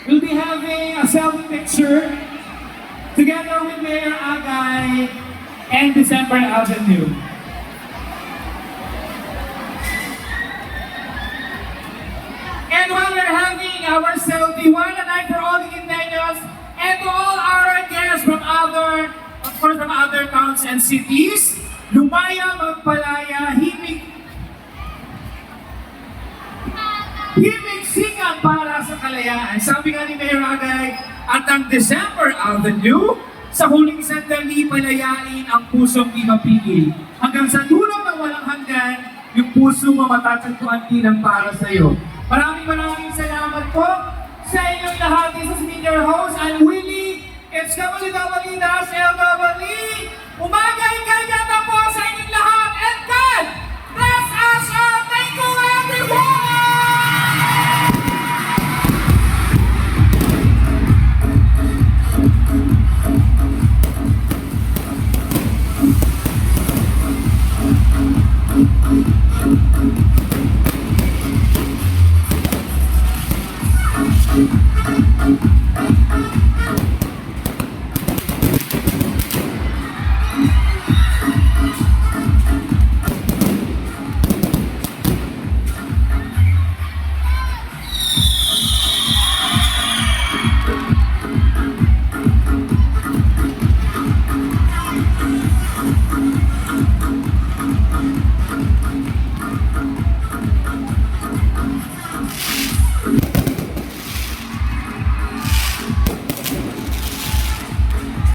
we'll be having a selfie picture together with Mayor Agay and December Avenue. And while we're having our selfie, one and I for all the Quinteños and to all our guests from other, of course, from other towns and cities, lumaya, magpalaya, himig-sikan para sa kalayaan. Sabi nga ni Mayor Agay, at ang December Avenue, sa huling sandali, palayain ang pusong di mapigil. Hanggang sa dulo ng walang hanggan, yung puso mo matatagpuan din ang para sa iyo. Maraming salamat po sa inyong lahat. This has been your host, I'm Willie. It's WWD-LWD. Umagay kaya na po!